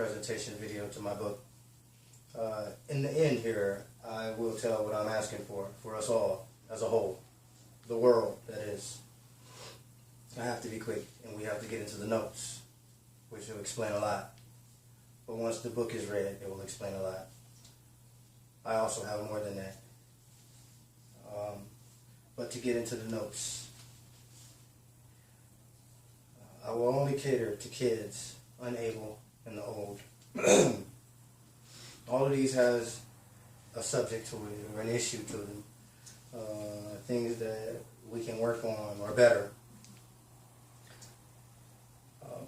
presentation video to my book. In the end here, I will tell what I'm asking for us all, as a whole, the world, that is. I have to be quick, and we have to get into the notes, which will explain a lot. But once the book is read, it will explain a lot. I also have more than that. But to get into the notes, I will only cater to kids, unable, and the old. All of these has a subject to it, or an issue to them. Things that we can work on, or better.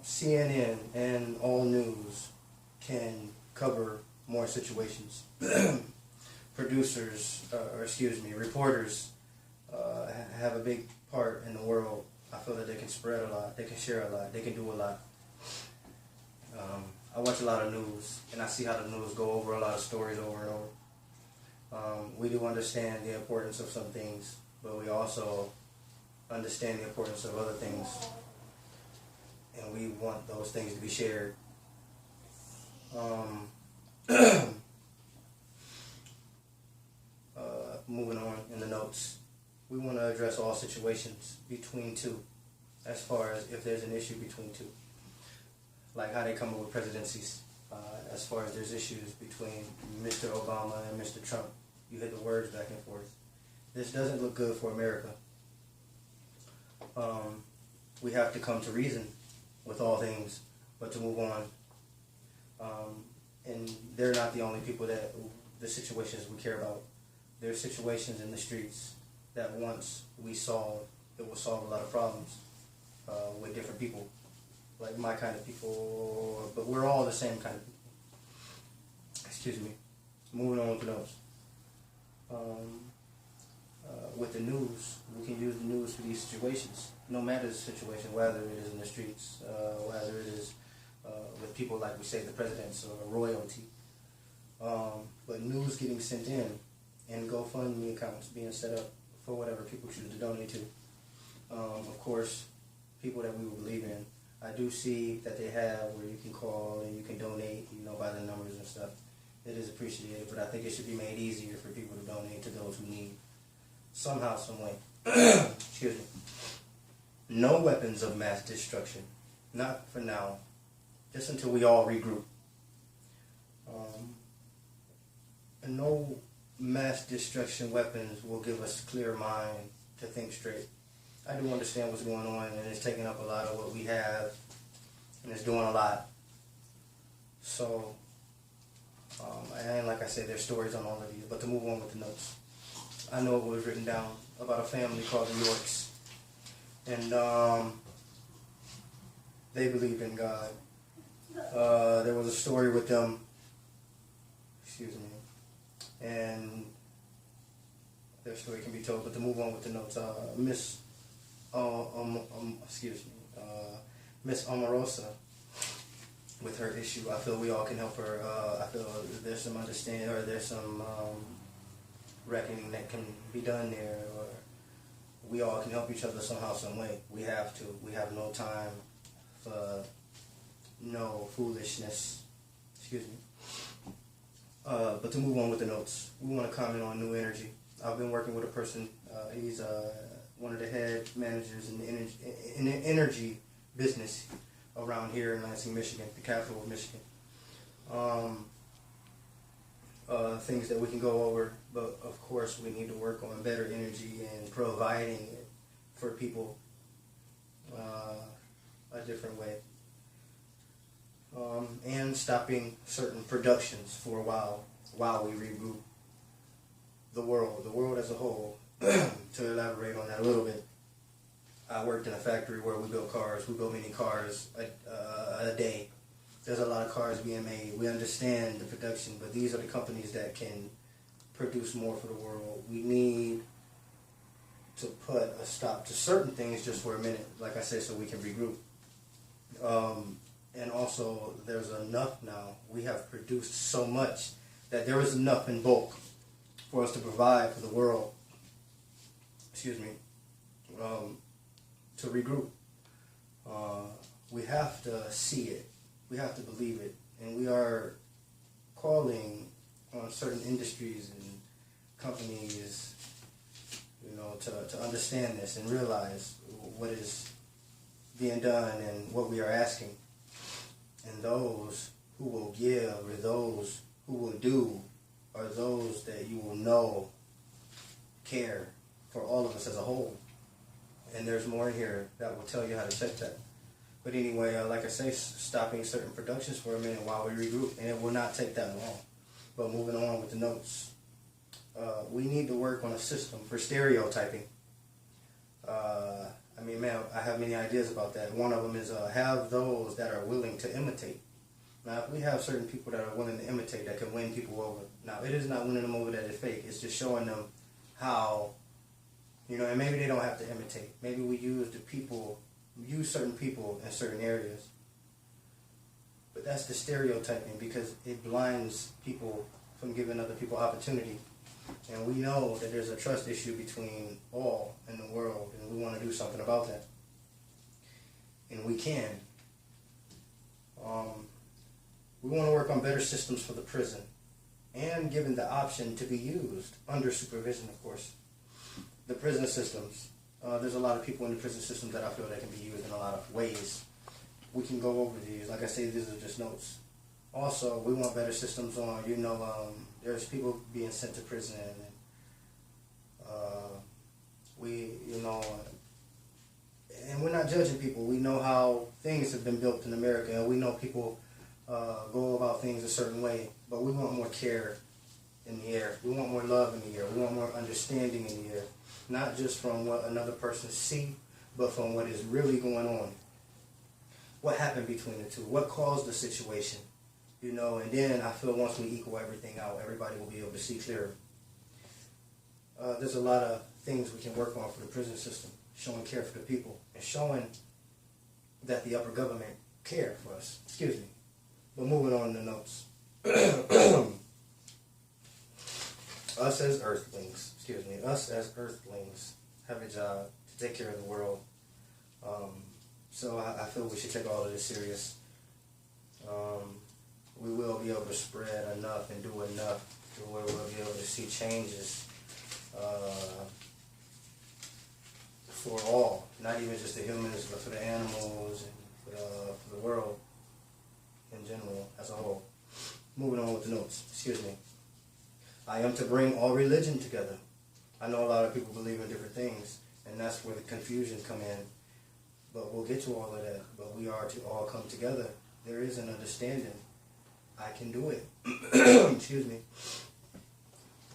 CNN and all news can cover more situations. Reporters have a big part in the world. I feel that they can spread a lot, they can share a lot, they can do a lot. I watch a lot of news, and I see how the news go over a lot of stories over and over. We do understand the importance of some things, but we also understand the importance of other things, and we want those things to be shared. Moving on in the notes, we want to address all situations between two, as far as if there's an issue between two, like how they come up with presidencies. As far as there's issues between Mr. Obama and Mr. Trump, you hit the words back and forth. This doesn't look good for America. We have to come to reason with all things, but to move on. And they're not the only people that the situations we care about. There's situations in the streets that once we solve, it will solve a lot of problems with different people, like my kind of people, but we're all the same kind of people. Excuse me. Moving on with the notes. With the news, we can use the news for these situations, no matter the situation, whether it is in the streets, whether it is with people like we say, the presidents or royalty. But news getting sent in, and GoFundMe accounts being set up for whatever people choose to donate to. Of course, people that we will believe in. I do see that they have where you can call and you can donate, by the numbers and stuff. It is appreciated, but I think it should be made easier for people to donate to those who need, somehow, some way. Excuse me. No weapons of mass destruction. Not for now. Just until we all regroup. And no mass destruction weapons will give us a clear mind to think straight. I do understand what's going on, and it's taking up a lot of what we have, and it's doing a lot. So, and like I said, there's stories on all of these, but to move on with the notes. I know it was written down about a family called the Yorks, and they believed in God. There was a story with them, and their story can be told, but to move on with the notes, Miss Omarosa, with her issue, I feel we all can help her. I feel there's some understanding, or there's some reckoning that can be done there, or we all can help each other somehow, some way. We have to. We have no time for no foolishness. But to move on with the notes, we want to comment on new energy. I've been working with a person. He's one of the head managers in the energy business around here in Lansing, Michigan, the capital of Michigan. Things that we can go over, but of course we need to work on better energy and providing it for people a different way. And stopping certain productions for a while we regroup the world as a whole. To elaborate on that a little bit, I worked in a factory where we built cars. We built many cars a day. There's a lot of cars being made. We understand the production, but these are the companies that can produce more for the world. We need to put a stop to certain things just for a minute, like I said, so we can regroup. And also, there's enough now. We have produced so much that there is enough in bulk for us to provide for the world. To regroup. We have to see it. We have to believe it. And we are calling on certain industries and companies, to understand this and realize what is being done and what we are asking. And those who will give, or those who will do, are those that you will know care for all of us as a whole. And there's more in here that will tell you how to check that. But anyway, like I say, stopping certain productions for a minute while we regroup, and it will not take that long. But moving on with the notes. We need to work on a system for stereotyping. I have many ideas about that. One of them is have those that are willing to imitate. Now, if we have certain people that are willing to imitate, that can win people over. Now, it is not winning them over that is fake. It's just showing them how, and maybe they don't have to imitate. Maybe we use certain people in certain areas. But that's the stereotyping, because it blinds people from giving other people opportunity. And we know that there's a trust issue between all in the world, and we want to do something about that. And we can. We want to work on better systems for the prison, and given the option to be used under supervision, of course. The prison systems. There's a lot of people in the prison system that I feel that can be used in a lot of ways. We can go over these. Like I say, these are just notes. Also, we want better systems on, there's people being sent to prison, and and we're not judging people. We know how things have been built in America, and we know people go about things a certain way, but we want more care in the air. We want more love in the air. We want more understanding in the air, not just from what another person sees, but from what is really going on. What happened between the two? What caused the situation? And then I feel once we equal everything out, everybody will be able to see clearer. There's a lot of things we can work on for the prison system, showing care for the people, and showing that the upper government care for us. Excuse me. But moving on to the notes. Us as earthlings have a job to take care of the world. So I feel we should take all of this serious. We will be able to spread enough and do enough to where we'll be able to see changes for all, not even just the humans, but for the animals and for the world in general as a whole. Moving on with the notes. Excuse me. I am to bring all religion together. I know a lot of people believe in different things, and that's where the confusion come in. But we'll get to all of that. But we are to all come together. There is an understanding. I can do it. Excuse me.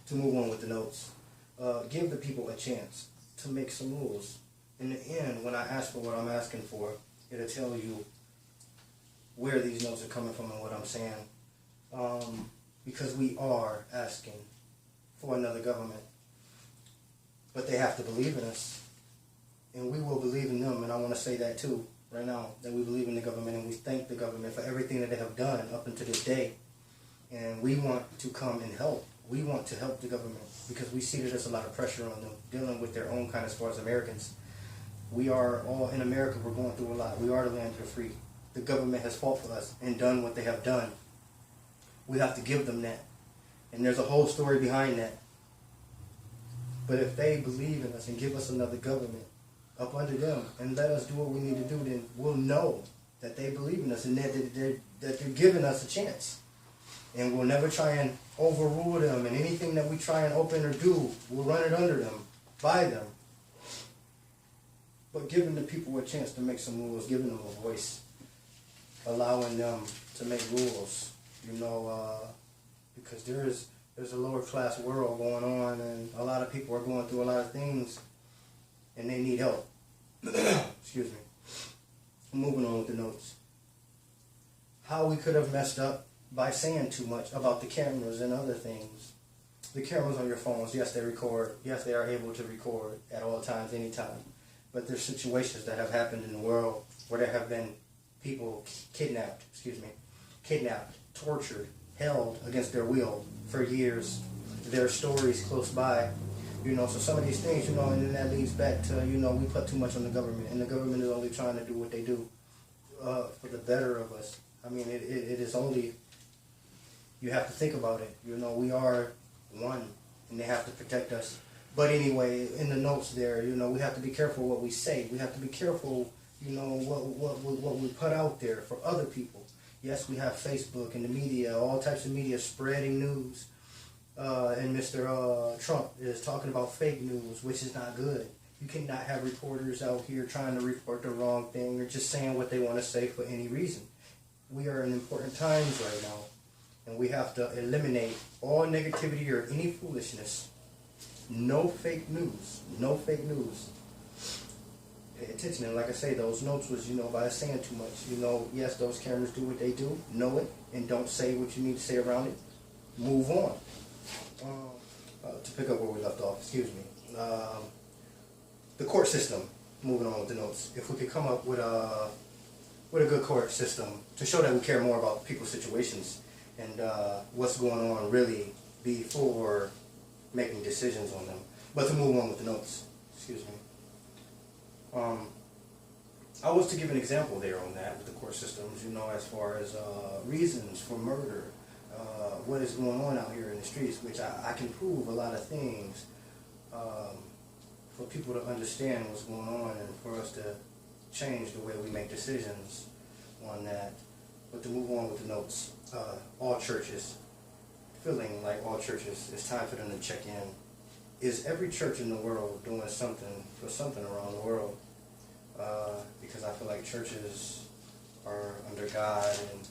To move on with the notes. Give the people a chance to make some rules. In the end, when I ask for what I'm asking for, it'll tell you where these notes are coming from and what I'm saying. Because we are asking for another government. But they have to believe in us. And we will believe in them. And I want to say that too, right now, that we believe in the government, and we thank the government for everything that they have done up until this day. And we want to come and help. We want to help the government because we see that there's a lot of pressure on them dealing with their own kind as far as Americans. We are all in America, we're going through a lot. We are the land of the free. The government has fought for us and done what they have done. We have to give them that. And there's a whole story behind that. But if they believe in us and give us another government up under them and let us do what we need to do, then we'll know that they believe in us and that they're giving us a chance. And we'll never try and overrule them, and anything that we try and open or do, we'll run it under them, by them. But giving the people a chance to make some rules, giving them a voice, allowing them to make rules, because there's a lower class world going on, and a lot of people are going through a lot of things, and they need help. Excuse me. Moving on with the notes. How we could have messed up by saying too much about the cameras and other things. The cameras on your phones, yes, they record. Yes, they are able to record at all times, anytime. But there's situations that have happened in the world where there have been people kidnapped, tortured, held against their will for years. There are stories close by, so some of these things, and then that leads back to, we put too much on the government, and the government is only trying to do what they do for the better of us. I mean, it is only, you have to think about it. You know, we are one, and they have to protect us. But anyway, in the notes there, you know, we have to be careful what we say. We have to be careful, you know, what we put out there for other people. Yes, we have Facebook and the media, all types of media spreading news. And Mr. Trump is talking about fake news, which is not good. You cannot have reporters out here trying to report the wrong thing or just saying what they want to say for any reason. We are in important times right now, and we have to eliminate all negativity or any foolishness. No fake news. No fake news. Pay attention, and like I say, those notes was, you know, by saying too much. You know, yes, those cameras do what they do. Know it, and don't say what you need to say around it. Move on. To pick up where we left off, excuse me. The court system, moving on with the notes. If we could come up with a good court system to show that we care more about people's situations and what's going on really before making decisions on them. But to move on with the notes, excuse me. I was to give an example there on that with the court systems, you know, as far as reasons for murder, what is going on out here in the streets, which I can prove a lot of things for people to understand what's going on and for us to change the way we make decisions on that. But to move on with the notes, all churches, feeling like all churches, it's time for them to check in. Is every church in the world doing something for something around the world? Because I feel like churches are under God, and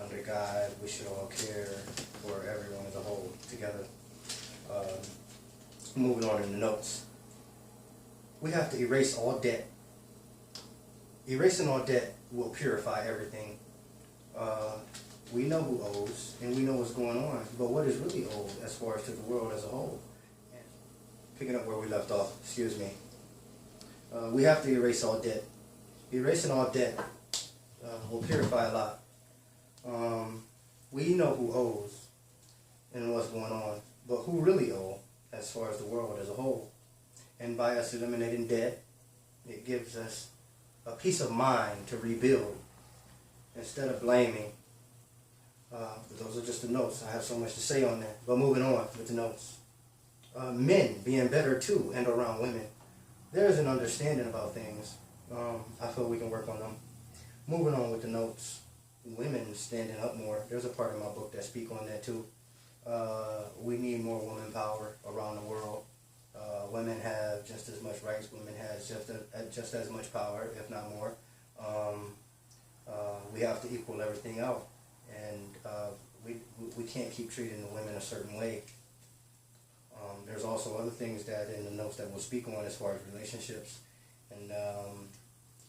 under God we should all care for everyone as a whole together. Moving on in the notes. We have to erase all debt. Erasing all debt will purify everything. We know who owes, and we know what's going on, but what is really owed as far as to the world as a whole? And picking up where we left off, excuse me. We have to erase all debt. Erasing all debt will purify a lot. We know who owes and what's going on, but who really owe as far as the world as a whole? And by us eliminating debt, it gives us a peace of mind to rebuild instead of blaming. Those are just the notes. I have so much to say on that. But moving on with the notes. Men being better too and around women. There's an understanding about things. I feel we can work on them. Moving on with the notes. Women standing up more. There's a part of my book that speak on that too. We need more woman power around the world. Women have just as much rights. Women have just as much power, if not more. We have to equal everything out, and we can't keep treating the women a certain way. There's also other things that in the notes that we'll speak on as far as relationships and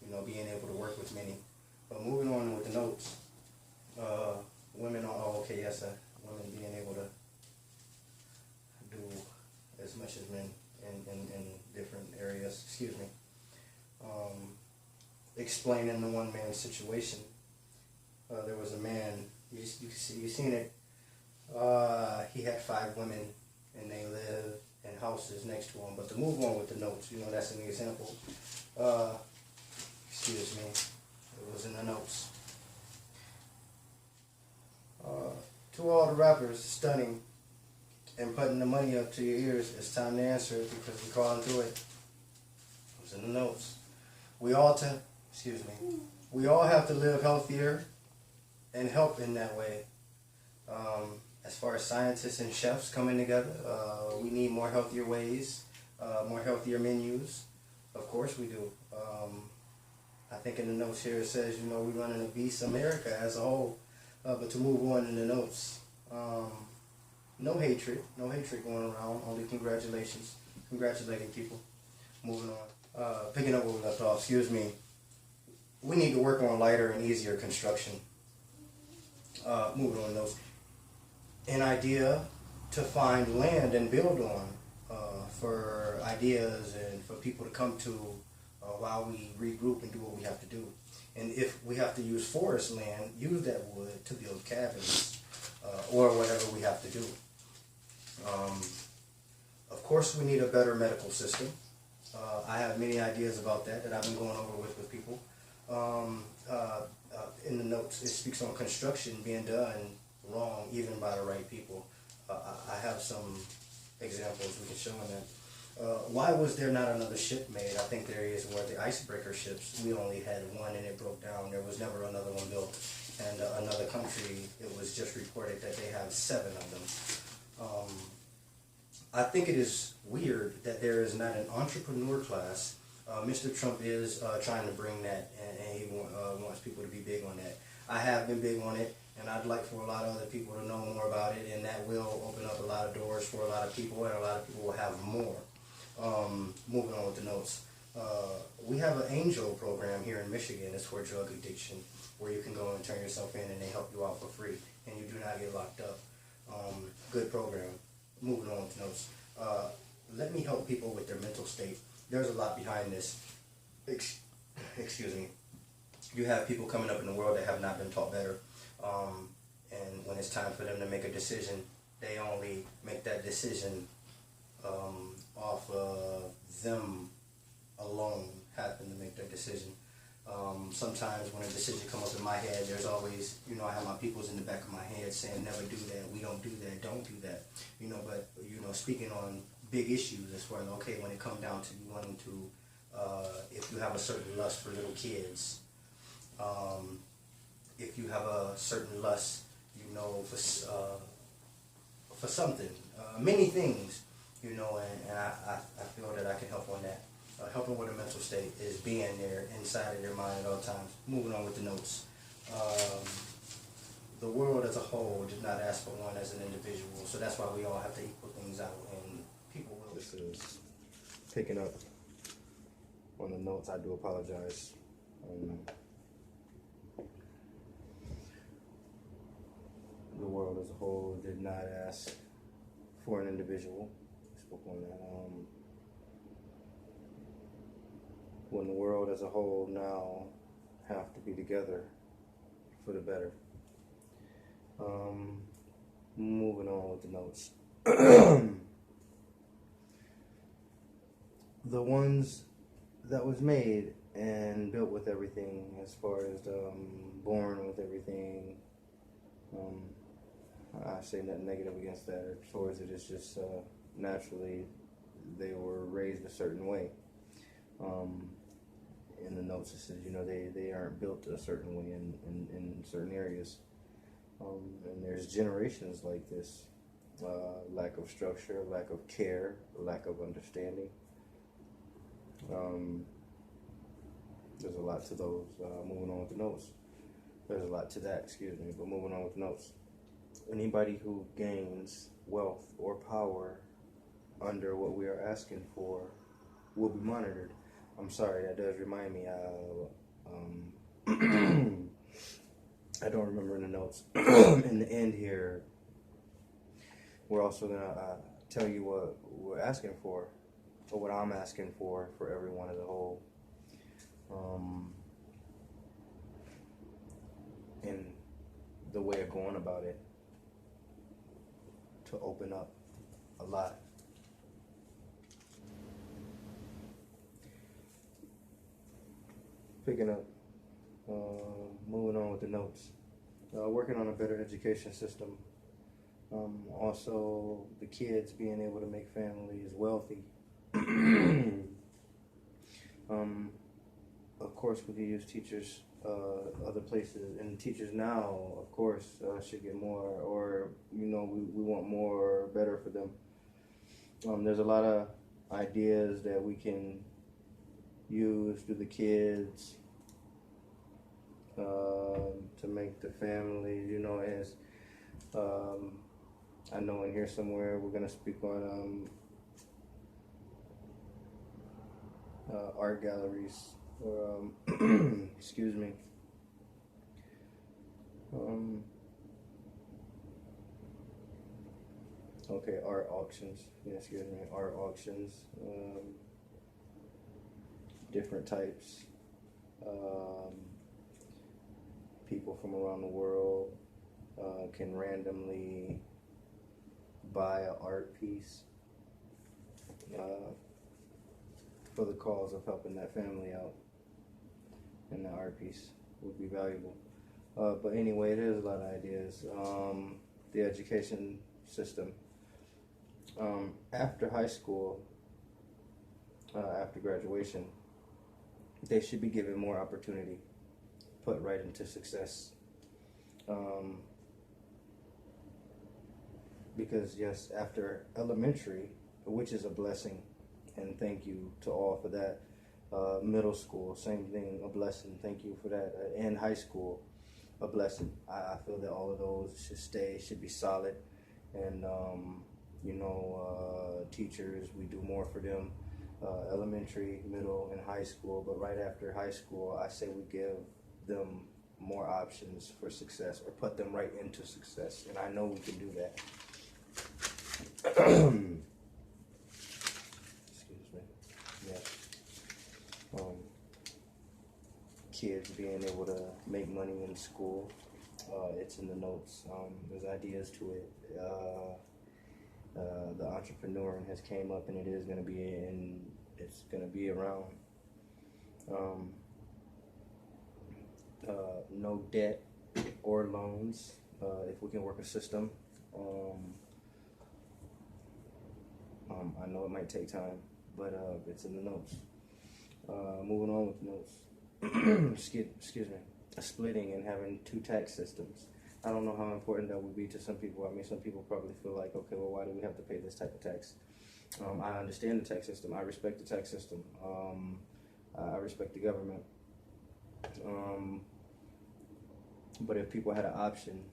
you know, being able to work with many. But moving on with the notes, women are women being able to do as much as men in different areas. Excuse me. Explaining the one man situation. There was a man. You seen it. He had 5 women, and they live in houses next to him. But to move on with the notes, you know, that's an example. Excuse me. It was in the notes. To all the rappers stunning and putting the money up to your ears, it's time to answer it because we're calling through it. It was in the notes. We all have to live healthier and help in that way. As far as scientists and chefs coming together, we need more healthier ways, more healthier menus. Of course we do. I think in the notes here it says, you know, we're running a Beast America as a whole. But to move on in the notes, no hatred going around, only congratulations, congratulating people. Moving on, picking up where we left off, excuse me, we need to work on lighter and easier construction. Moving on those. An idea to find land and build on for ideas and for people to come to while we regroup and do what we have to do. And if we have to use forest land, use that wood to build cabins or whatever we have to do. Of course, we need a better medical system. I have many ideas about that I've been going over with people. In the notes, it speaks on construction being done wrong even by the right people. I have some examples we can show in that. Why was there not another ship made? I think there is where the icebreaker ships, we only had one and it broke down. There was never another one built. And another country, it was just reported that they have 7 of them. I think it is weird that there is not an entrepreneur class. Mr. Trump is trying to bring that, and he wants people to be big on that. I have been big on it, and I'd like for a lot of other people to know more about it, and that will open up a lot of doors for a lot of people, and a lot of people will have more. Moving on with the notes. We have an angel program here in Michigan. It's for drug addiction, where you can go and turn yourself in and they help you out for free, and you do not get locked up. Good program. Moving on with the notes. Let me help people with their mental state. There's a lot behind this. Excuse me. You have people coming up in the world that have not been taught better. And when it's time for them to make a decision, they only make that decision off of them alone happen to make that decision. Sometimes when a decision comes up in my head, there's always, I have my peoples in the back of my head saying, never do that, we don't do that, don't do that. But, speaking on big issues as far as, okay, when it comes down to you wanting to, if you have a certain lust for little kids, if you have a certain lust, for something, many things, and I feel that I can help on that. Helping with a mental state is being there inside of their mind at all times. Moving on with the notes. The world as a whole did not ask for one as an individual, so that's why we all have to equal things out, and people will. This is picking up on the notes. I do apologize. The world as a whole did not ask for an individual. I spoke on that. When the world as a whole now have to be together for the better. Moving on with the notes. The ones that was made and built with everything, as far as born with everything, I say nothing negative against that or towards it. It's just naturally they were raised a certain way. In the notes it says, they aren't built a certain way in certain areas. And there's generations like this. Lack of structure, lack of care, lack of understanding. There's a lot to those. Moving on with the notes. There's a lot to that, but moving on with the notes. Anybody who gains wealth or power under what we are asking for will be monitored. I'm sorry, that does remind me. I don't remember in the notes. In the end here, we're also going to tell you what we're asking for, or what I'm asking for everyone as a whole. And the way of going about it to open up a lot. Picking up, moving on with the notes. Working on a better education system. Also, the kids being able to make families wealthy. Of course, we can use teachers other places, and teachers now, of course, should get more, or we want more, better for them. There's a lot of ideas that we can use through the kids to make the families, as I know in here somewhere we're going to speak on art galleries, or excuse me, art auctions, art auctions, different types, people from around the world can randomly buy an art piece for the cause of helping that family out. and the art piece would be valuable. But anyway, there's a lot of ideas. The education system. After high school, after graduation, they should be given more opportunity, put right into success. Because yes, after elementary, which is a blessing, and thank you to all for that. Middle school, same thing, a blessing, thank you for that. And high school, a blessing. I feel that all of those should be solid. And, teachers, we do more for them. Elementary, middle, and high school. But right after high school, I say we give them more options for success, or put them right into success. And I know we can do that. Excuse me. Yeah. Kids being able to make money in school. It's in the notes. There's ideas to it. The entrepreneur has came up, and it is going to be it's going to be around. No debt or loans. If we can work a system. I know it might take time, but it's in the notes. Moving on with notes. excuse me. Splitting and having two tax systems. I don't know how important that would be to some people. I mean, some people probably feel like, okay, well, why do we have to pay this type of tax? I understand the tax system. I respect the tax system. I respect the government. But if people had an option,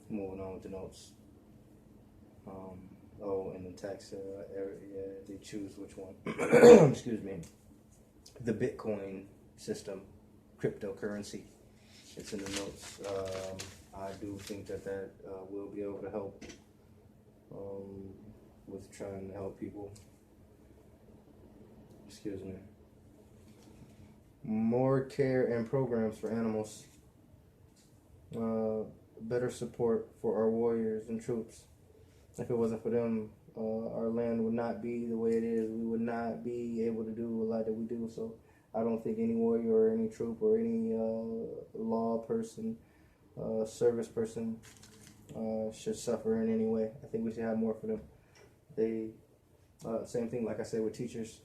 moving on with the notes. In the tax area, they choose which one. Excuse me. The Bitcoin system, cryptocurrency. It's in the notes. I do think that will be able to help with trying to help people. Excuse me. More care and programs for animals. Better support for our warriors and troops. If it wasn't for them, our land would not be the way it is. We would not be able to do a lot that we do. So I don't think any warrior or any troop or any law person, service person should suffer in any way. I think we should have more for them. Same thing, like I said, with teachers.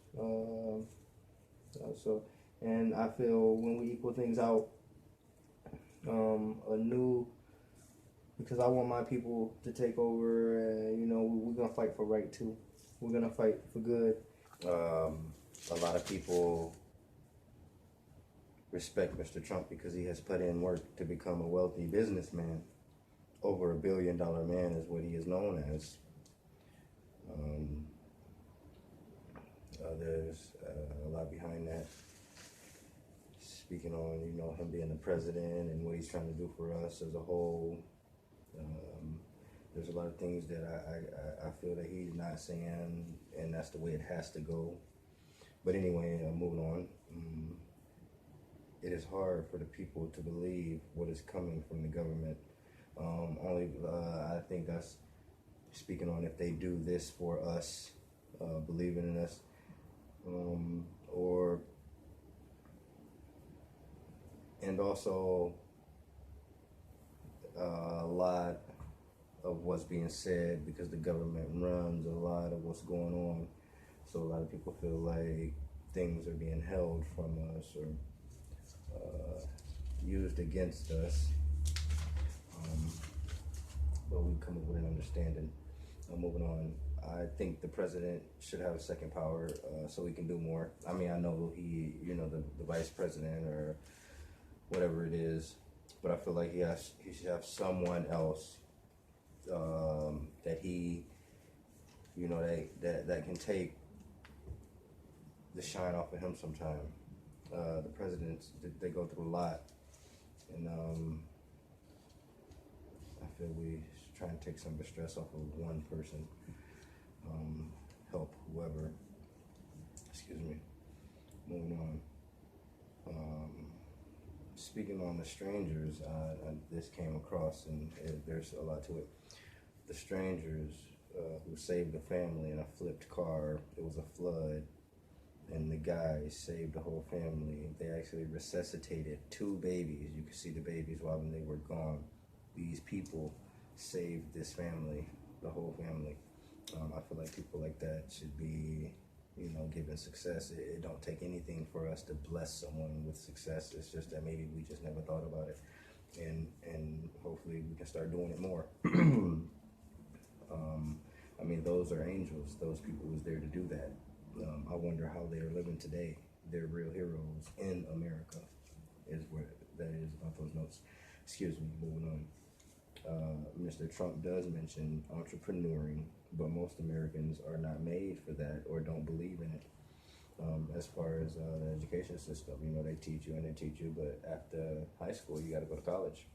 And I feel when we equal things out, because I want my people to take over, we're going to fight for right too. We're going to fight for good. A lot of people respect Mr. Trump because he has put in work to become a wealthy businessman. Over $1 billion man is what he is known as. There's a lot behind that. Speaking on, him being the president and what he's trying to do for us as a whole. There's a lot of things that I feel that he's not saying, and that's the way it has to go. But anyway, moving on. It is hard for the people to believe what is coming from the government. I think that's speaking on if they do this for us, believing in us, and also a lot of what's being said, because the government runs a lot of what's going on. So a lot of people feel like things are being held from us or used against us. But we come up with an understanding. Moving on, I think the president should have a second power so he can do more. I mean, I know he, the vice president or whatever it is, but I feel like he should have someone else that he, that can take the shine off of him sometime. The presidents, they go through a lot, and I feel we should try and take some of the stress off of one person, help whoever. Excuse me. Moving on. Speaking on the strangers, this came across, and there's a lot to it. The strangers who saved the family in a flipped car. It was a flood. and the guy saved the whole family. They actually resuscitated 2 babies. You could see the babies while they were gone. These people saved this family, the whole family. I feel like people like that should be, given success. It don't take anything for us to bless someone with success. It's just that maybe we just never thought about it, and hopefully we can start doing it more. I mean, those are angels. Those people was there to do that. I wonder how they are living today. They're real heroes in America, is what that is about those notes. Excuse me, moving on. Mr. Trump does mention entrepreneuring, but most Americans are not made for that or don't believe in it. As far as the education system, they teach you and they teach you, but after high school, you got to go to college.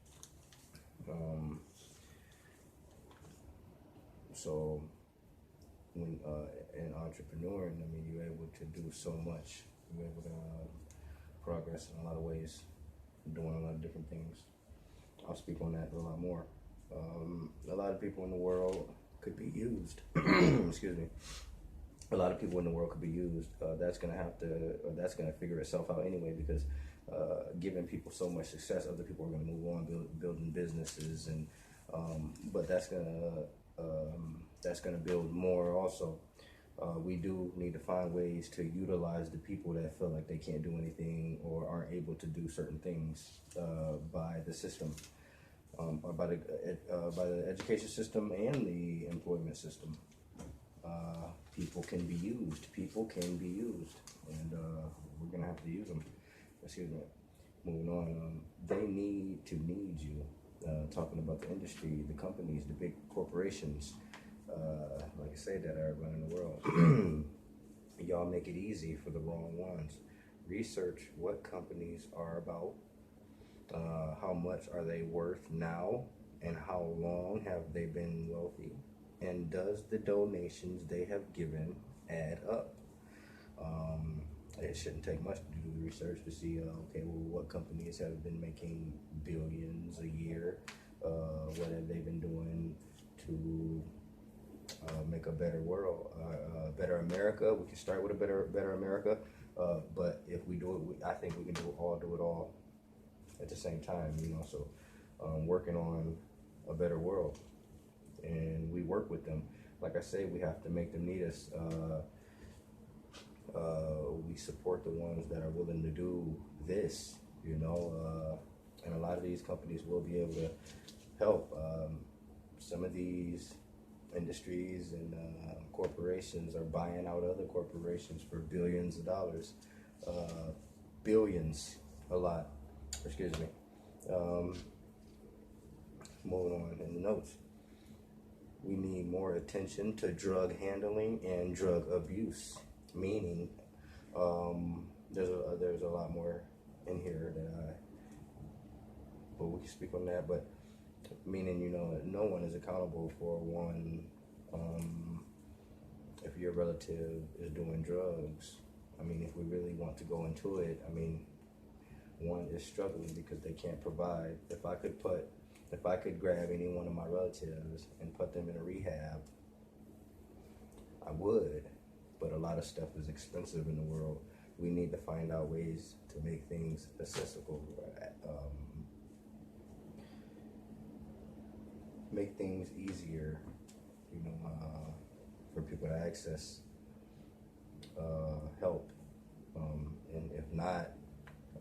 So when in entrepreneuring, I mean, you're able to do so much. You're able to progress in a lot of ways, doing a lot of different things. I'll speak on that a lot more. A lot of people in the world could be used. Excuse me. A lot of people in the world could be used. That's gonna figure itself out anyway, because giving people so much success, other people are gonna move on, building businesses, and but that's gonna build more also. We do need to find ways to utilize the people that feel like they can't do anything or aren't able to do certain things by the system, or by the education system and the employment system. People can be used. People can be used, and we're gonna have to use them. Excuse me. Moving on. They need you. Talking about the industry, the companies, the big corporations. Like I say, that are running the world. Y'all make it easy for the wrong ones. Research what companies are about, how much are they worth now, and how long have they been wealthy, and does the donations they have given add up? It shouldn't take much to do the research to see, what companies have been making billions a year, what have they been doing to make a better world, better America. We can start with a better America, but if we do it, I think we can do it all at the same time. So working on a better world, and we work with them. Like I say, we have to make them need us. We support the ones that are willing to do this, and a lot of these companies will be able to help. Some of these industries and corporations are buying out other corporations for billions of dollars. Billions, a lot. Excuse me. Moving on in the notes. We need more attention to drug handling and drug abuse. Meaning, there's a lot more in here but we can speak on that. But meaning, no one is accountable for one. If your relative is doing drugs, I mean, if we really want to go into it, I mean, one is struggling because they can't provide. If I could grab any one of my relatives and put them in a rehab, I would. But a lot of stuff is expensive in the world. We need to find out ways to make things accessible, make things easier, for people to access help. And if not,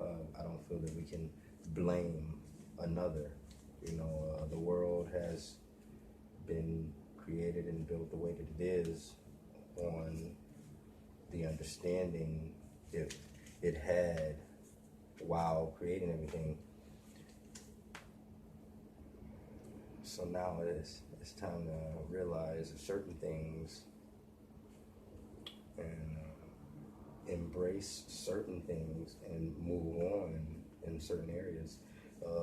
I don't feel that we can blame another. The world has been created and built the way that it is on the understanding it had while creating everything. So now it's time to realize certain things and embrace certain things and move on in certain areas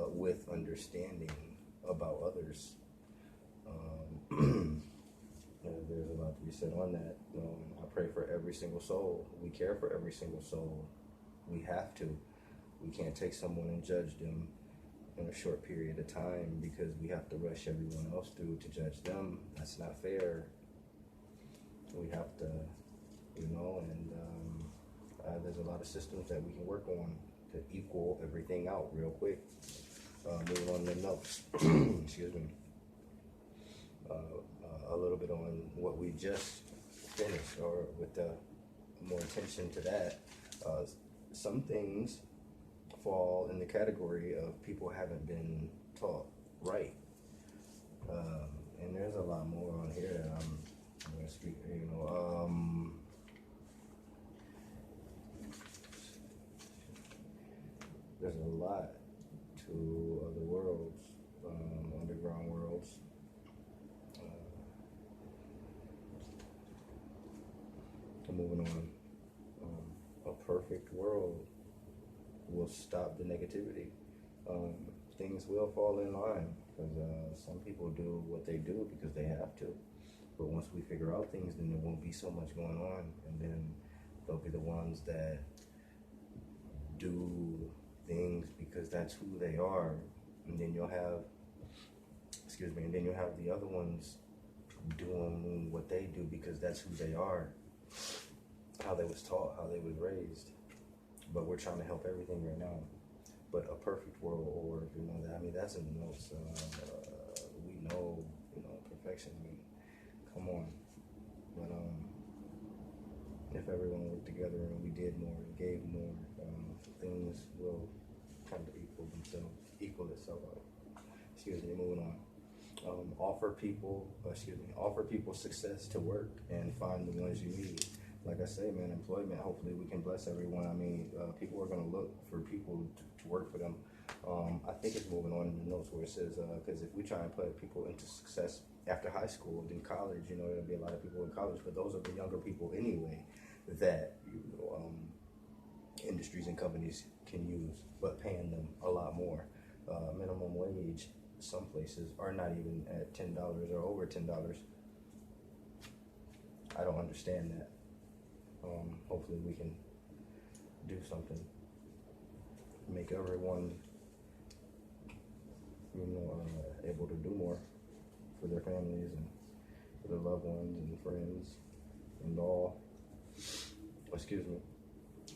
with understanding about others. There's a lot to be said on that. I pray for every single soul. We care for every single soul. We have to. We can't take someone and judge them in a short period of time because we have to rush everyone else through to judge them. That's not fair. We have to, and There's a lot of systems that we can work on to equal everything out real quick. Moving on to the notes. Excuse me. A little bit on what we just finished, or with more attention to that. Some things fall in the category of people haven't been taught right. And there's a lot more on here that I'm going to speak, there's a lot to other worlds, underground worlds. Moving on, a perfect world will stop the negativity. Things will fall in line, because some people do what they do because they have to. But once we figure out things, then there won't be so much going on, and then they'll be the ones that do things because that's who they are. And then you'll have, and then you'll have the other ones doing what they do because that's who they are, how they was taught, how they was raised. But we're trying to help everything right now. But a perfect world, or that's in the notes. We know, perfection. Come on. But if everyone worked together and we did more and gave more, things will come to equal itself out. Moving on. Offer people success to work and find the ones you need. Like I say, man, employment, hopefully we can bless everyone. People are going to look for people to work for them. I think it's moving on in the notes where it says, because if we try and put people into success after high school, then college, there'll be a lot of people in college, but those are the younger people anyway that, industries and companies can use, but paying them a lot more. Minimum wage, some places are not even at $10 or over $10. I don't understand that. Hopefully we can do something, make everyone, able to do more for their families and for their loved ones and friends and all.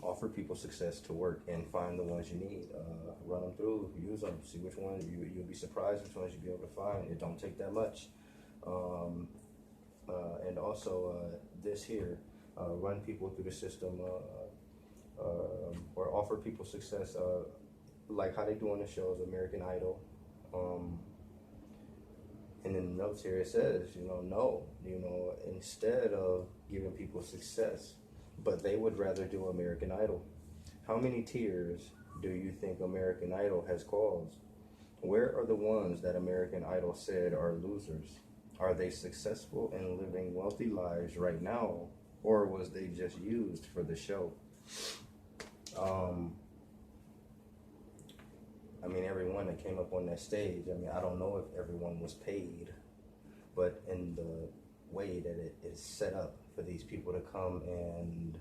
Offer people success to work and find the ones you need. Run them through, use them, see which ones you'll be surprised which ones you'll be able to find. It don't take that much. And also this here, run people through the system, or offer people success, like how they do on the shows, American Idol. And in the notes here it says, instead of giving people success, but they would rather do American Idol. How many tears do you think American Idol has caused? Where are the ones that American Idol said are losers? Are they successful and living wealthy lives right now, or was they just used for the show? Everyone that came up on that stage, I don't know if everyone was paid, but in the way that it is set up for these people to come and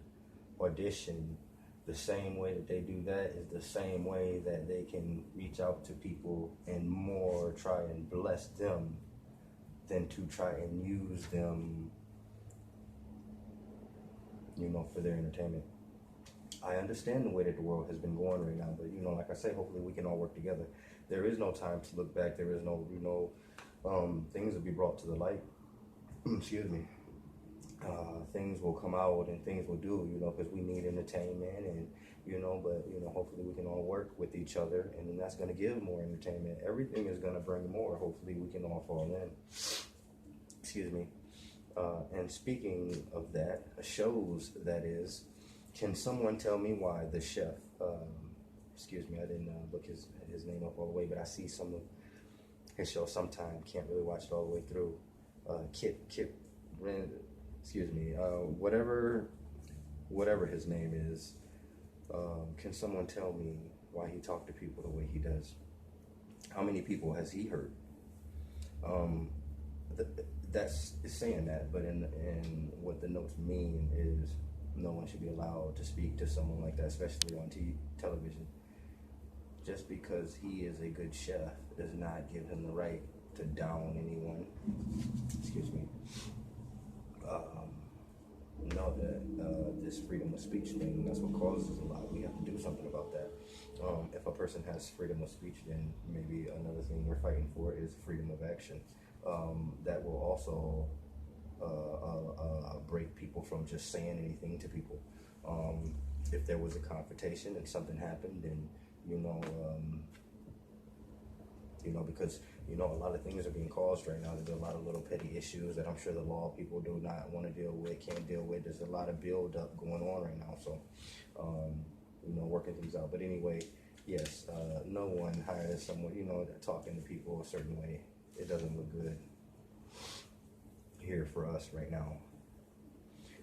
audition, the same way that they do that is the same way that they can reach out to people and more try and bless them than to try and use them, for their entertainment. I understand the way that the world has been going right now, but like I say, hopefully we can all work together. There is no time to look back. There is no, things will be brought to the light. Things will come out and things will do, because we need entertainment and, but, hopefully we can all work with each other, and then that's going to give more entertainment. Everything is going to bring more. Hopefully we can all fall in. And speaking of that, shows that is, can someone tell me why the chef, I didn't look his name up all the way, but I see some of his show sometime, can't really watch it all the way through. Whatever his name is, can someone tell me why he talked to people the way he does? How many people has he hurt? That's saying that, but in what the notes mean is no one should be allowed to speak to someone like that, especially on television. Just because he is a good chef does not give him the right to down anyone. Know that this this freedom of speech thing. That's what causes a lot. We have to do something about that. If a person has freedom of speech, then maybe another thing we're fighting for is freedom of action. That will also break people from just saying anything to people. If there was a confrontation and something happened, and because a lot of things are being caused right now. There's a lot of little petty issues that I'm sure the law people do not want to deal with, can't deal with. There's a lot of build up going on right now. So, working things out. But anyway, yes, no one hires someone, talking to people a certain way. It doesn't look good here for us right now.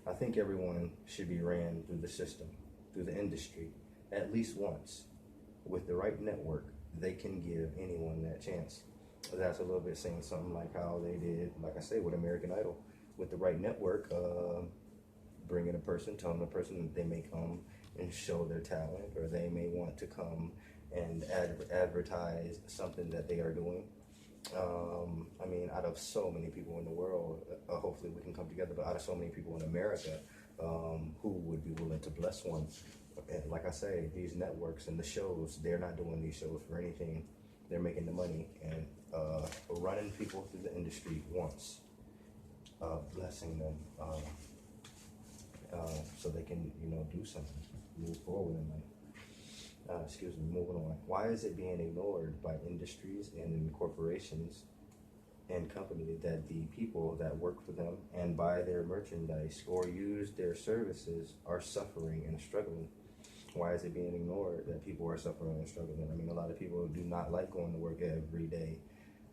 I think everyone should be ran through the system, through the industry, at least once. With the right network, they can give anyone that chance. That's a little bit saying something like how they did, like I say, with American Idol. With the right network, bringing a person, telling the person that they may come and show their talent, or they may want to come and advertise something that they are doing. Out of so many people in the world, hopefully we can come together, but out of so many people in America, who would be willing to bless one? And like I say, these networks and the shows, they're not doing these shows for anything. They're making the money and running people through the industry once, blessing them so they can, do something, move forward in life. Moving on. Why is it being ignored by industries and corporations and companies that the people that work for them and buy their merchandise or use their services are suffering and struggling? Why is it being ignored that people are suffering and struggling? A lot of people do not like going to work every day.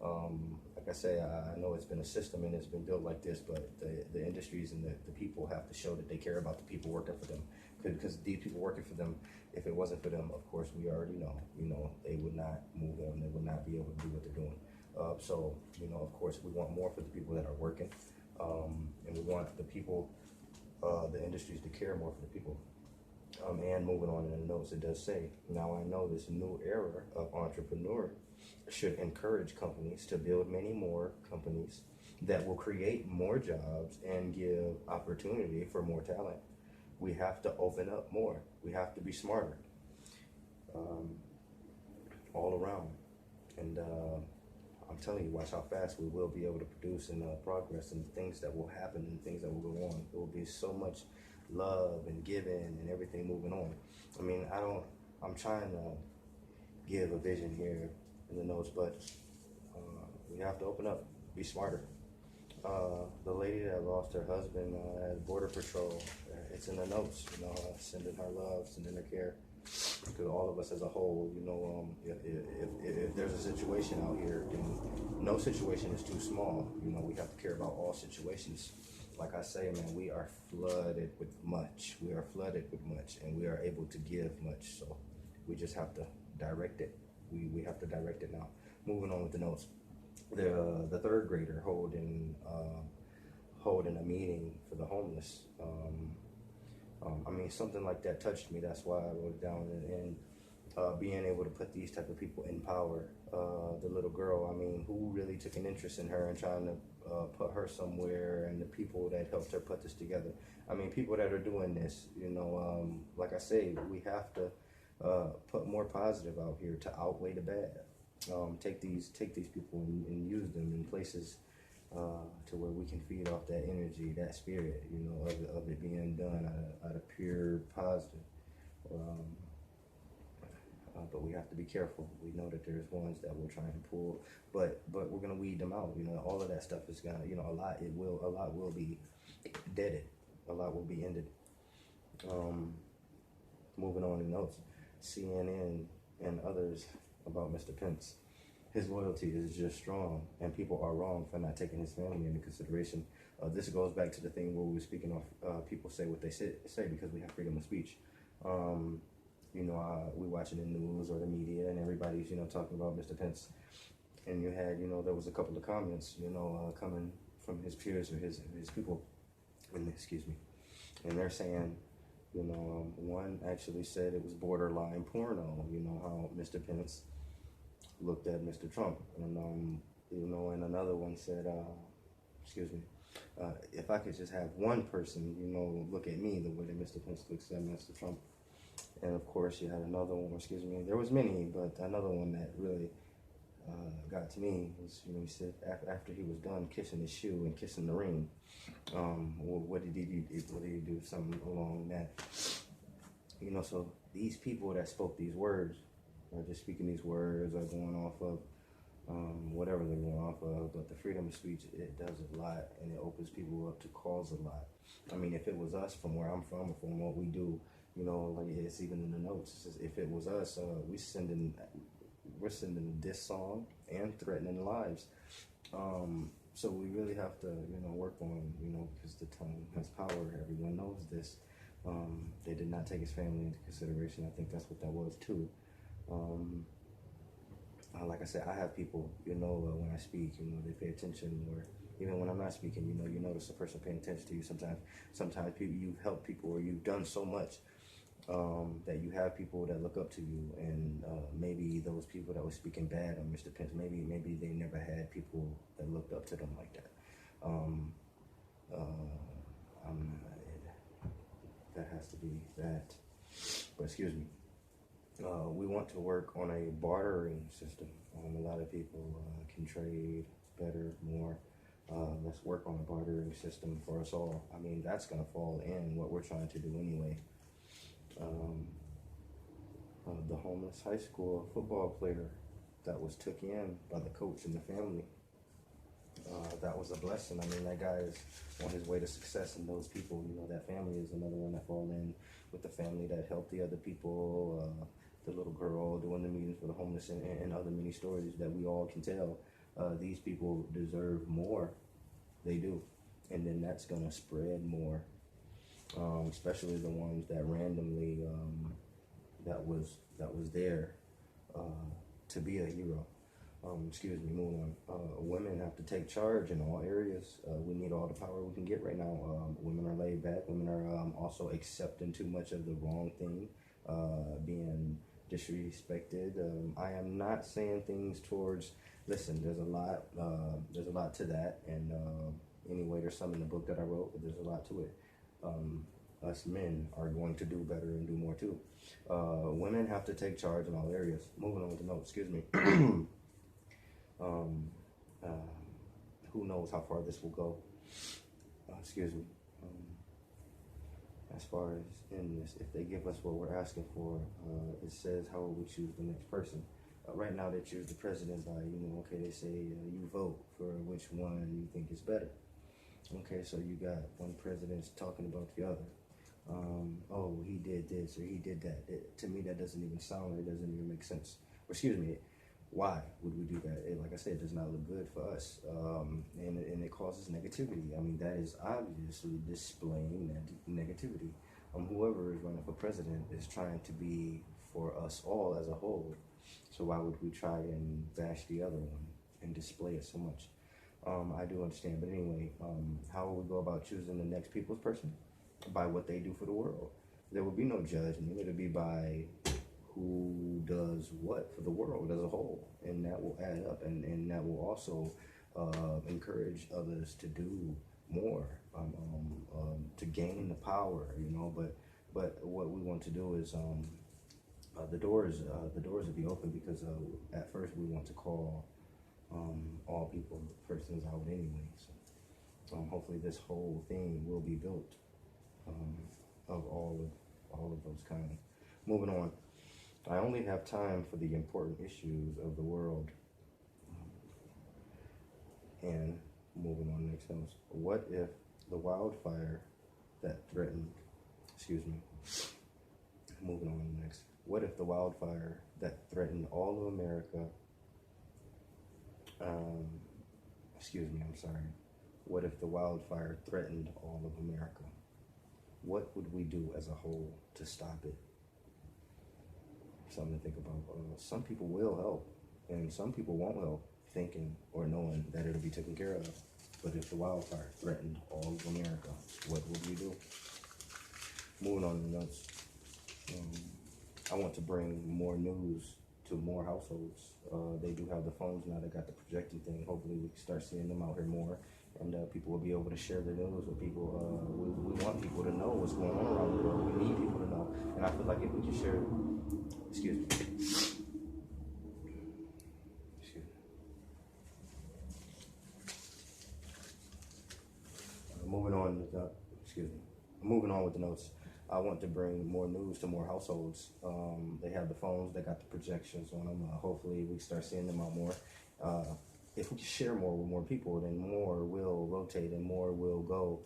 Like I say, I know it's been a system and it's been built like this, but the industries and the people have to show that they care about the people working for them. Because these people working for them, if it wasn't for them, of course, we already know, they would not move on. They would not be able to do what they're doing. So, of course, we want more for the people that are working. And we want the people, the industries to care more for the people. And moving on in the notes, it does say, now I know this new era of entrepreneur should encourage companies to build many more companies that will create more jobs and give opportunity for more talent. We have to open up more. We have to be smarter all around. And I'm telling you, watch how fast we will be able to produce and progress and things that will happen and things that will go on. There will be so much love and giving and everything moving on. I'm trying to give a vision here in the notes, but we have to open up, be smarter. The lady that lost her husband at Border Patrol, it's in the notes, sending her love, sending her care. Because all of us as a whole, if there's a situation out here, then no situation is too small. We have to care about all situations. Like I say, man, we are flooded with much. We are flooded with much, and we are able to give much. So we just have to direct it. We have to direct it now. Moving on with the notes. The third grader holding a meeting for the homeless. Something like that touched me. That's why I wrote it down. And being able to put these type of people in power. The little girl, who really took an interest in her and trying to put her somewhere, and the people that helped her put this together. People that are doing this, like I say, we have to put more positive out here to outweigh the bad. Take these people and use them in places to where we can feed off that energy, that spirit, of it being done out of pure positive. But we have to be careful. We know that there's ones that we're trying to pull, but we're gonna weed them out. All of that stuff is gonna, a lot will be deaded, a lot will be ended. Moving on in notes, CNN and others about Mr. Pence. His loyalty is just strong, and people are wrong for not taking his family into consideration. This goes back to the thing where we were speaking of people say what they say because we have freedom of speech. We watching the news or the media, and everybody's, talking about Mr. Pence. And you had, there was a couple of comments, coming from his peers or his people, and they're saying, one actually said it was borderline porno, how Mr. Pence looked at Mr. Trump, and and another one said, if I could just have one person, look at me the way that Mr. Pence looks at Mr. Trump. And of course, you had another one, excuse me, there was many, but another one that really got to me was, he said after he was done kissing his shoe and kissing the ring, what did he do? What did he do? Something along that. So these people that spoke these words are just speaking these words or going off of whatever they're going off of, but the freedom of speech, it does a lot, and it opens people up to cause a lot. I mean, if it was us from where I'm from, from what we do, like it's even in the notes. It's just, if it was us, we're sending this song and threatening lives. So we really have to, work on, because the tongue has power. Everyone knows this. They did not take his family into consideration. I think that's what that was too. Like I said, I have people, when I speak, they pay attention, or even when I'm not speaking, you notice a person paying attention to you. Sometimes people, you've helped people, or you've done so much that you have people that look up to you, and maybe those people that were speaking bad on Mr. Pence, maybe they never had people that looked up to them like that. That has to be that. But excuse me. We want to work on a bartering system. A lot of people can trade better, more. Let's work on a bartering system for us all. I mean, that's going to fall in what we're trying to do anyway. The homeless high school football player that was took in by the coach and the family, that was a blessing. I mean, that guy is on his way to success, and those people, that family is another one that fall in with the family that helped the other people, the little girl doing the meetings for the homeless, and other many stories that we all can tell. These people deserve more. They do. And then that's going to spread more, especially the ones that randomly, that was there to be a hero. Excuse me, moving on. Women have to take charge in all areas. We need all the power we can get right now. Women are laid back. Women are also accepting too much of the wrong thing, being disrespected. I am not saying things towards, listen, there's a lot to that. And anyway, there's some in the book that I wrote, but there's a lot to it. Us men are going to do better and do more too. Women have to take charge in all areas. Moving on with the note, excuse me. Who knows how far this will go? Excuse me. As far as in this, if they give us what we're asking for, it says how will we choose the next person. Right now they choose the president by, okay, they say you vote for which one you think is better. Okay, so you got one president's talking about the other. Oh, he did this or he did that. To me, that doesn't even sound, it doesn't even make sense. Or excuse me, why would we do that? Like I said, it does not look good for us, and it causes negativity. I mean, that is obviously displaying that negativity. Whoever is running for president is trying to be for us all as a whole. So why would we try and bash the other one and display it so much? I do understand, but anyway, how will we go about choosing the next people's person? By what they do for the world. There will be no judgment. It'll be by who does what for the world as a whole, and that will add up, and that will also encourage others to do more, to gain the power, But what we want to do is the doors will be open, because at first we want to call all people first things out anyway. So hopefully this whole thing will be built of all of those kind. Moving on. I only have time for the important issues of the world. And moving on, next notes. What if the wildfire that threatened, moving on next. What if the wildfire that threatened all of America, what if the wildfire threatened all of America? What would we do as a whole to stop it? Something to think about. Some people will help, and some people won't help, thinking or knowing that it'll be taken care of. But if the wildfire threatened all of America, what would we do? Moving on to the notes. I want to bring more news to more households. They do have the phones now. They got the projecting thing. Hopefully we can start seeing them out here more, and people will be able to share the news with people. We want people to know what's going on around the world. We need people to know, and I feel like if we can share, excuse me, moving on. Moving on with the notes. I want to bring more news to more households. They have the phones, they got the projections on them. Hopefully we start seeing them out more. If we can share more with more people, then more will rotate and more will go.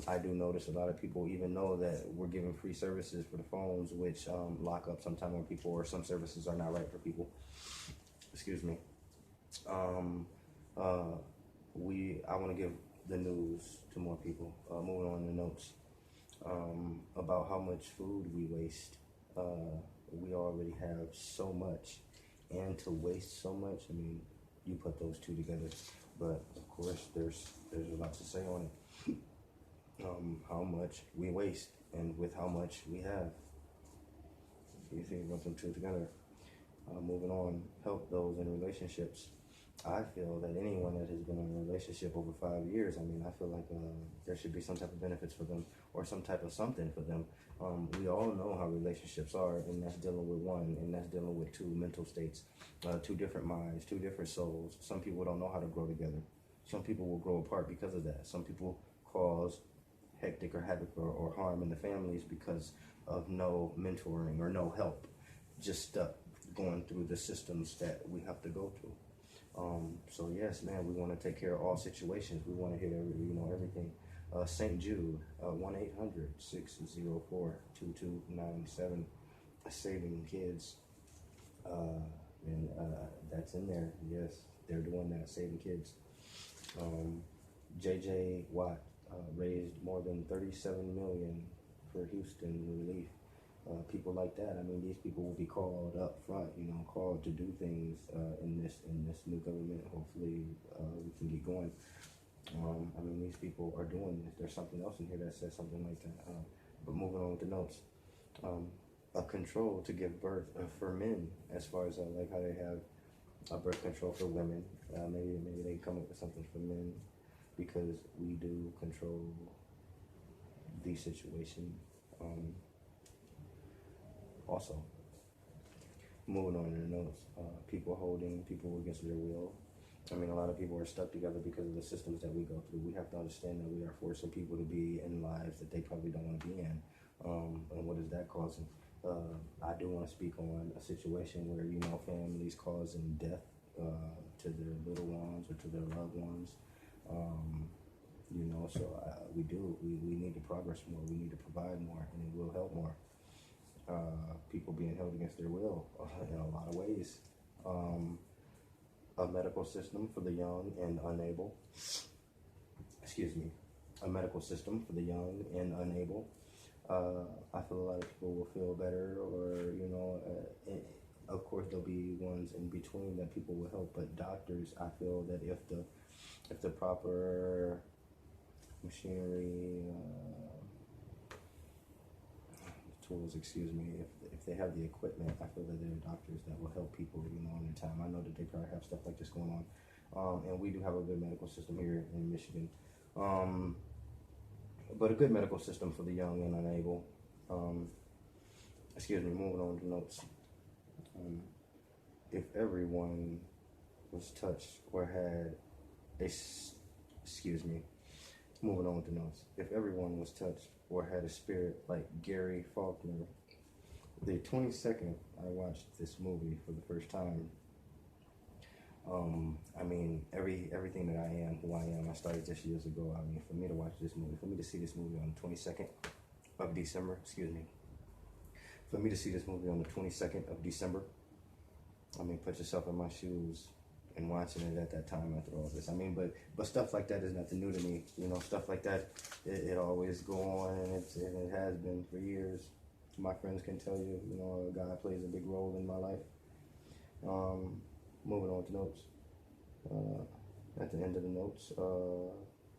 I do notice a lot of people even know that we're giving free services for the phones, which lock up sometime on people, or some services are not right for people. Excuse me. I want to give the news to more people. Moving on to notes. About how much food we waste. We already have so much, and to waste so much, I mean, you put those two together, but of course there's a lot to say on it. How much we waste, and with how much we have. You think about them two together. Moving on, help those in relationships. I feel that anyone that has been in a relationship over 5 years, I mean, I feel like there should be some type of benefits for them, or some type of something for them. We all know how relationships are, and that's dealing with one, and that's dealing with two mental states, two different minds, two different souls. Some people don't know how to grow together. Some people will grow apart because of that. Some people cause hectic or havoc or harm in the families because of no mentoring or no help, just stuck going through the systems that we have to go through. So yes, man, we want to take care of all situations. We want to hit everything. St. Jude, 1-800-604-2297, Saving Kids. And that's in there. Yes, they're doing that, saving kids. J.J. Watt raised more than $37 million for Houston relief. People like that. I mean, these people will be called up front, called to do things in this new government. Hopefully, we can get going. I mean, these people are doing this. There's something else in here that says something like that. But moving on with the notes, a control to give birth for men, as far as like how they have a birth control for women. Maybe they can come up with something for men, because we do control the situation. Also, moving on to the notes, people holding people against their will. I mean, a lot of people are stuck together because of the systems that we go through. We have to understand that we are forcing people to be in lives that they probably don't want to be in. And what is that causing? I do want to speak on a situation where, families causing death to their little ones or to their loved ones. So we need to progress more. We need to provide more, and it will help more. People being held against their will in a lot of ways. A medical system for the young and unable. Excuse me. A medical system for the young and unable. I feel a lot of people will feel better, or, of course there'll be ones in between that people will help, but doctors, I feel that if the proper machinery, tools, if they have the equipment, I feel that there are doctors that will help people, in their time. I know that they probably have stuff like this going on. And we do have a good medical system here in Michigan. But a good medical system for the young and unable. Moving on to notes. If everyone was touched or had moving on with the notes. If everyone was touched or had a spirit like Gary Faulkner, the 22nd I watched this movie for the first time. I mean, everything that I am, who I am, I started this years ago. I mean, for me to watch this movie, for me to see this movie on the 22nd of December, for me to see this movie on the 22nd of December, I mean, put yourself in my shoes and watching it at that time after all this. I mean, but stuff like that is nothing new to me. Stuff like that, it always go on, and it has been for years. My friends can tell you, God plays a big role in my life. Moving on to notes. At the end of the notes,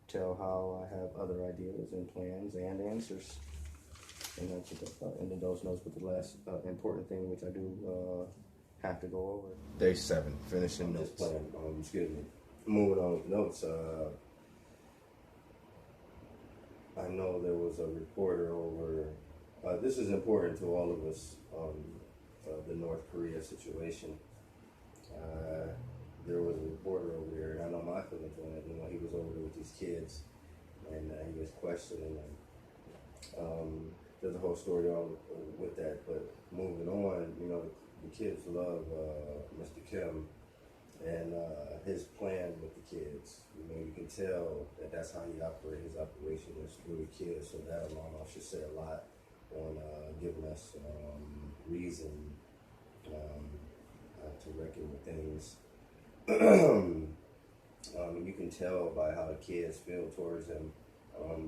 tell how I have other ideas and plans and answers. And that's what the end of those notes. But the last important thing, which I do have to go over. Day 7, finishing notes. Moving on with notes. I know there was a reporter over. This is important to all of us. The North Korea situation. There was a reporter over there, and I know my feelings on it. You know, he was over there with these kids, and he was questioning them. There's a whole story on with that, but moving on, you know, the kids love Mr. Kim and his plan with the kids. You know, you can tell that that's how he operates. His operation is through the kids, so that alone should say a lot on giving us reason to reckon with things. You can tell by how the kids feel towards him,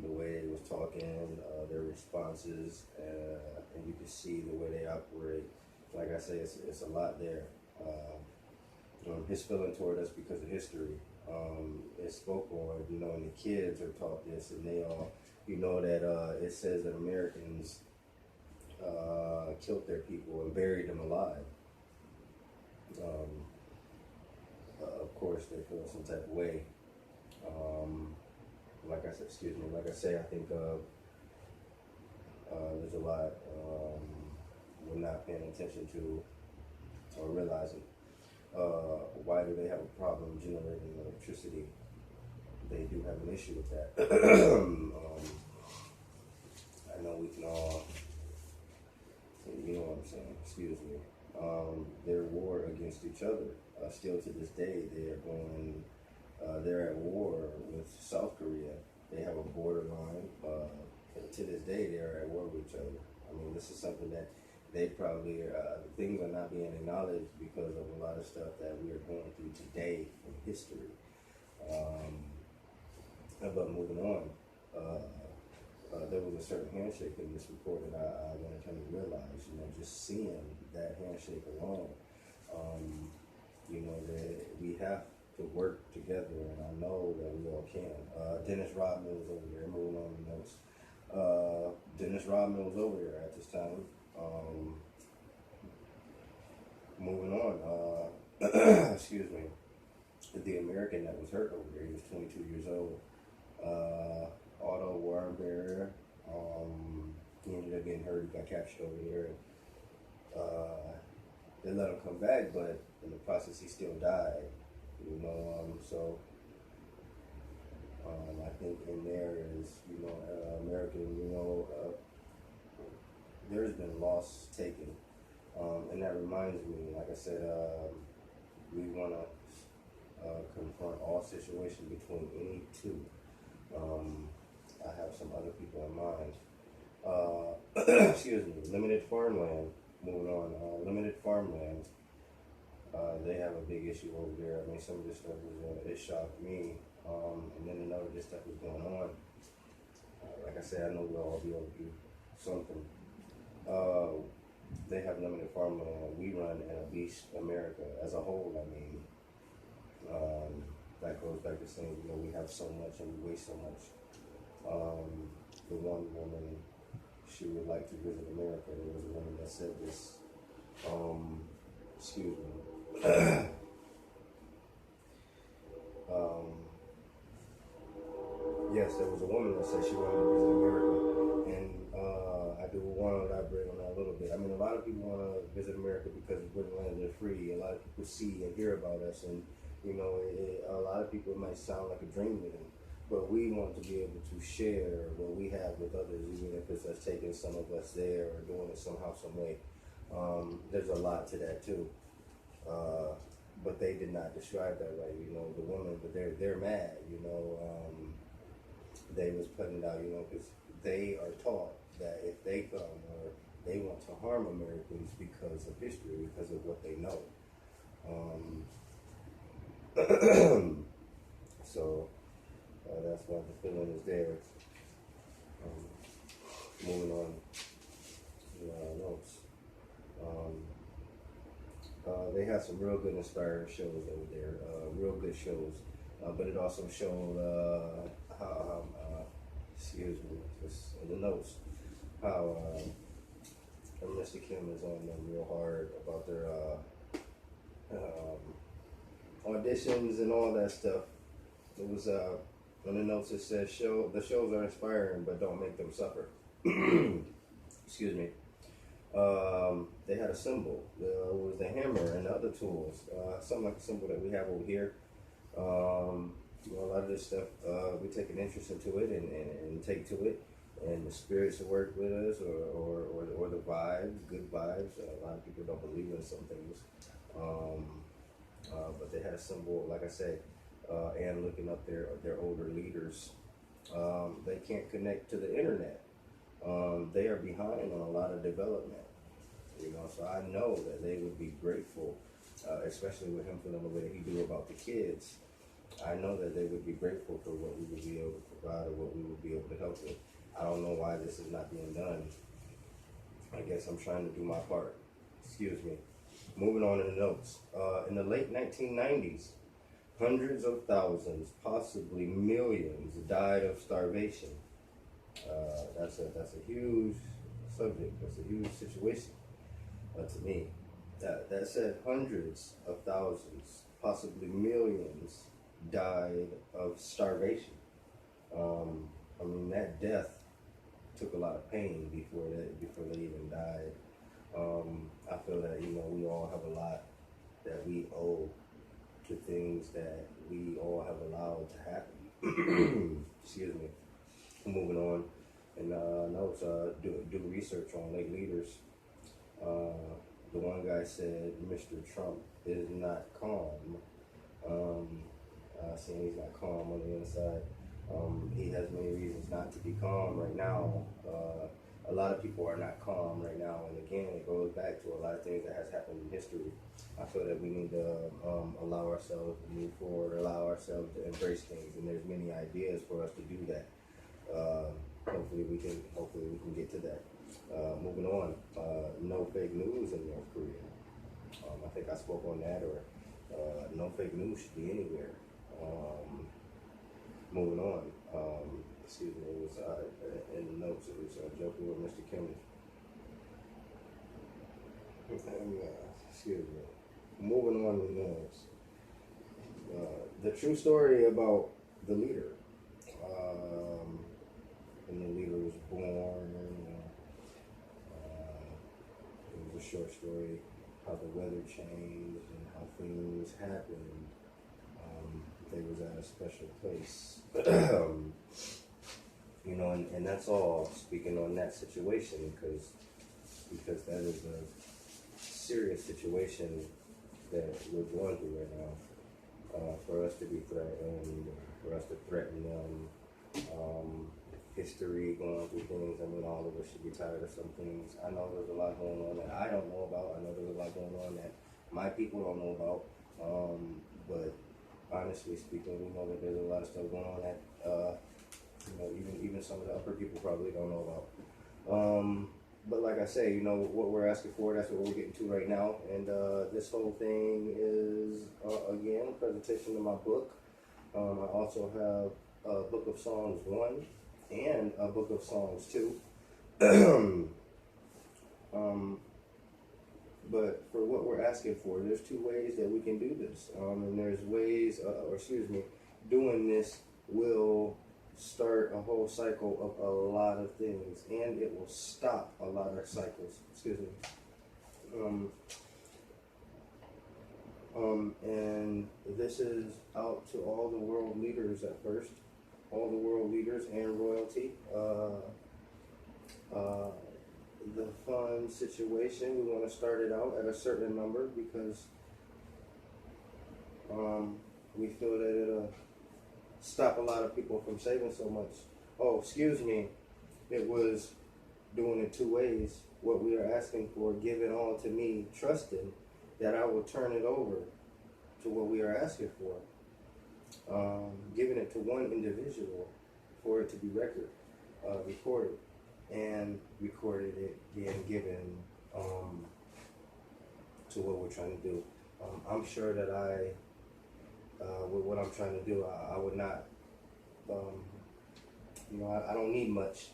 the way they was talking, their responses, and you can see the way they operate. Like I say, it's a lot there. His feeling toward us because of history. It spoke on, you know, and the kids are taught this, and they all, you know, that it says that Americans killed their people and buried them alive. Of course, they feel some type of way. Like I say, I think there's a lot we're not paying attention to or realizing. Why do they have a problem generating electricity? They do have an issue with that. I know we can all, you know what I'm saying, excuse me. They're war against each other. Still to this day, they're at war with South Korea. They have a borderline. To this day, they're at war with each other. I mean, this is something that they probably, things are not being acknowledged because of a lot of stuff that we are going through today in history. But moving on, there was a certain handshake in this report that I wanted to realize, you know, just seeing that handshake alone, you know, that we have to work together, and I know that we all can. Dennis Rodman was over there, moving on the notes. Dennis Rodman was over there at this time. Moving on, excuse me, the American that was hurt over there, he was 22 years old. Otto Warmberg, he ended up getting hurt, he got captured over there. They let him come back, but in the process he still died, you know, so I think in there is, you know, American, you know, there's been loss taken, and that reminds me, like I said, we want to confront all situations between any two. I have some other people in mind. Excuse me, limited farmland, moving on, limited farmland, they have a big issue over there. I mean, some of this stuff it shocked me, and then another this stuff was going on. Like I said, I know we'll all be able to do something. They have limited farmland. We run in a beast America as a whole. I mean, that goes back to saying, you know, we have so much and we waste so much. The one woman, she would like to visit America. There was a woman that said this. Excuse me. Yes, there was a woman that said she wanted to visit America, and I do want to elaborate on that a little bit. I mean, a lot of people want to visit America because we're the land of the free. A lot of people see and hear about us, and you know, a lot of people, it might sound like a dream to them, but we want to be able to share what we have with others, even if it's us taking some of us there or doing it somehow, some way. There's a lot to that too. But they did not describe that right, you know, the woman, but they're mad, you know. They was putting it out, you know, because they are taught that if they come or they want to harm Americans because of history, because of what they know. So that's why the feeling is there. Moving on to notes. They have some real good inspiring shows over there, real good shows, but it also showed how, excuse me, just in the notes, how Mr. Kim is on them real hard about their auditions and all that stuff. It was On the notes it says, the shows are inspiring, but don't make them suffer. Excuse me. They had a symbol. It was the hammer and other tools. Something like the symbol that we have over here. A lot of this stuff, we take an interest into it and take to it. And the spirits that work with us, or the vibes, good vibes. A lot of people don't believe in some things. But they had a symbol, like I said, and looking up their older leaders. They can't connect to the internet. They are behind on a lot of development. So I know that they would be grateful, especially with him feeling the way that he do about the kids. I know that they would be grateful for what we would be able to provide or what we would be able to help with. I don't know why this is not being done. I guess I'm trying to do my part. Excuse me. Moving on in the notes. In the late 1990s, hundreds of thousands, possibly millions, died of starvation. That's a huge subject. That's a huge situation. To me, that said, hundreds of thousands, possibly millions, died of starvation. That death took a lot of pain before they even died. I feel that we all have a lot that we owe to things that we all have allowed to happen. Excuse me. Moving on, and notes, do research on late leaders. The one guy said Mr. Trump is not calm. Saying he's not calm on the inside. He has many reasons not to be calm right now. A lot of people are not calm right now, and again, it goes back to a lot of things that has happened in history. I feel that we need to allow ourselves to move forward, allow ourselves to embrace things, and there's many ideas for us to do that. Hopefully we can get to that. Moving on, no fake news in North Korea. I think I spoke on that, or no fake news should be anywhere. Moving on, excuse me, it was in the notes, it was joking with Mr. Kimmel. Excuse me. Moving on to the notes. The true story about the leader. When the leader was born, it was a short story, how the weather changed and how things happened. They was at a special place. And that's all speaking on that situation, because that is a serious situation that we're going through right now. For us to be threatened, for us to threaten them, history, going through things. All of us should be tired of some things. I know there's a lot going on that I don't know about. I know there's a lot going on that my people don't know about. But honestly speaking, we know that there's a lot of stuff going on that even some of the upper people probably don't know about. But like I say, what we're asking for, that's what we're getting to right now. And this whole thing is again a presentation of my book. I also have a Book of Songs 1 and a Book of Songs 2. But for what we're asking for, there's two ways that we can do this. And there's ways, doing this will start a whole cycle of a lot of things, and it will stop a lot of cycles. And this is out to all the world leaders at first, all the world leaders and royalty. The fund situation, we want to start it out at a certain number because we feel that it'll stop a lot of people from saving so much. Oh, excuse me, it was doing it two ways. What we are asking for, give it all to me, trusting that I will turn it over to what we are asking for. Giving it to one individual for it to be recorded, and recorded it being given to what we're trying to do. I'm sure that with what I'm trying to do, I would not, I don't need much.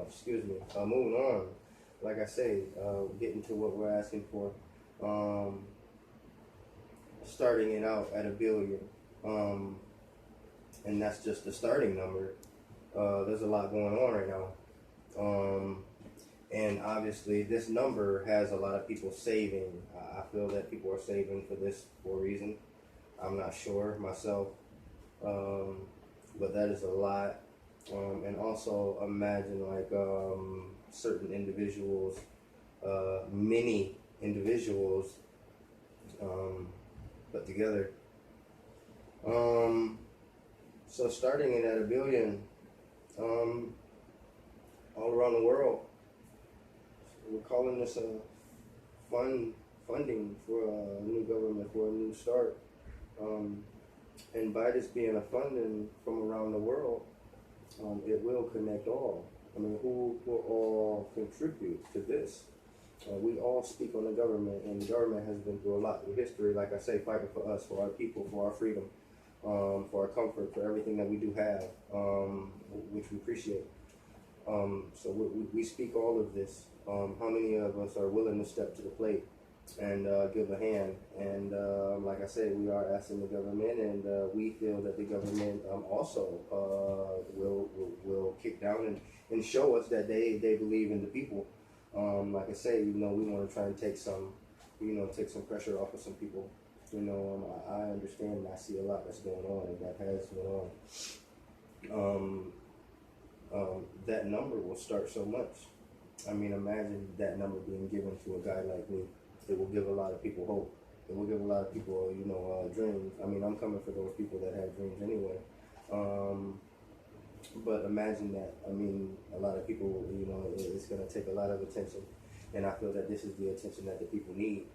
Excuse me. Moving on, like I say, getting to what we're asking for. Starting it out at $1 billion. and that's just the starting number. There's a lot going on right now. And obviously, this number has a lot of people saving. I feel that people are saving for this for a reason. I'm not sure myself, but that is a lot. And also, imagine like certain individuals, many individuals, put together. So starting it at $1 billion, all around the world. We're calling this a funding for a new government, for a new start. And by this being a funding from around the world, it will connect all. I mean, who will all contribute to this? We all speak on the government, and the government has been through a lot in history, like I say, fighting for us, for our people, for our freedom, for our comfort, for everything that we do have, which we appreciate. So we speak all of this. How many of us are willing to step to the plate and give a hand? And like I said, we are asking the government, and we feel that the government also will kick down and show us that they believe in the people. Like I say, we want to try and take some pressure off of some people. I understand and I see a lot that's going on and that has gone on. That number will start so much. I mean, imagine that number being given to a guy like me. It will give a lot of people hope. It will give a lot of people, dreams. I mean, I'm coming for those people that have dreams anyway. But imagine that. I mean, a lot of people, it's going to take a lot of attention. And I feel that this is the attention that the people need.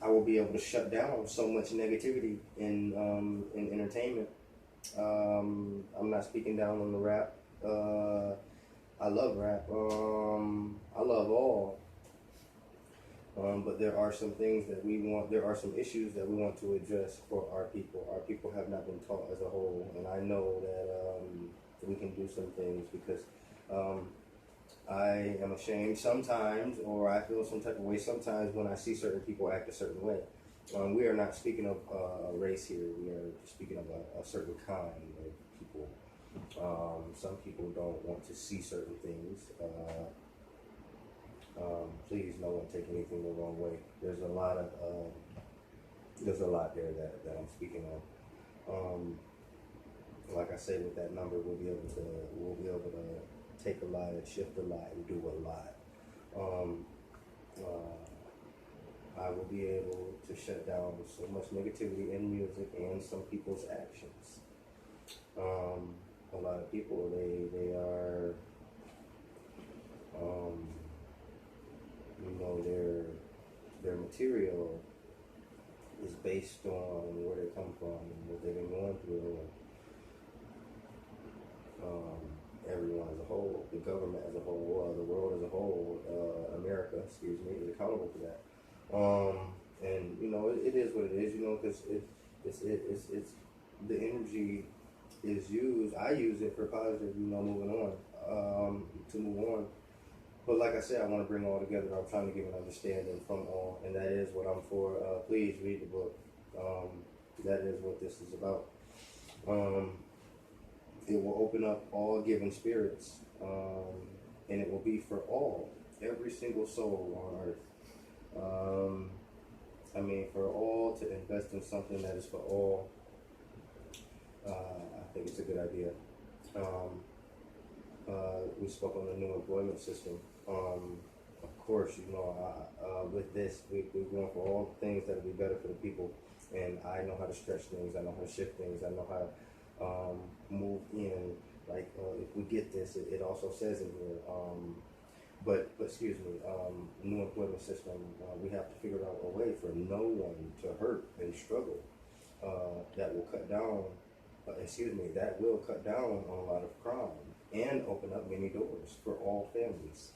I will be able to shut down so much negativity in entertainment. I'm not speaking down on the rap. I love rap. I love all. But there are some things that there are some issues that we want to address for our people. Our people have not been taught as a whole, and I know that we can do some things because I am ashamed sometimes, or I feel some type of way sometimes when I see certain people act a certain way. We are not speaking of a race here. We are speaking of a certain kind of people. Some people don't want to see certain things. Please, no one take anything the wrong way. There's a lot there that I'm speaking on. Like I say, with that number, we'll be able to take a lot and shift a lot and do a lot. I will be able to shut down so much negativity in music and some people's actions. A lot of people, they are, their material is based on where they come from and what they've been going through. Everyone as a whole, the government as a whole, the world as a whole, America, is accountable for that. And it is what it is, because it's the energy is used. I use it for positive, moving on, to move on. But like I said, I want to bring all together. I'm trying to give an understanding from all, and that is what I'm for. Please read the book. That is what this is about. It will open up all given spirits, and it will be for all, every single soul on earth. I mean, for all to invest in something that is for all. I think it's a good idea. We spoke on the new employment system. Of course, with this, we're going for all things that will be better for the people. And I know how to stretch things. I know how to shift things. I know how to move in. Like, if we get this, it also says in here. But excuse me, new employment system, we have to figure out a way for no one to hurt and struggle. That will cut down. That will cut down on a lot of crime and open up many doors for all families.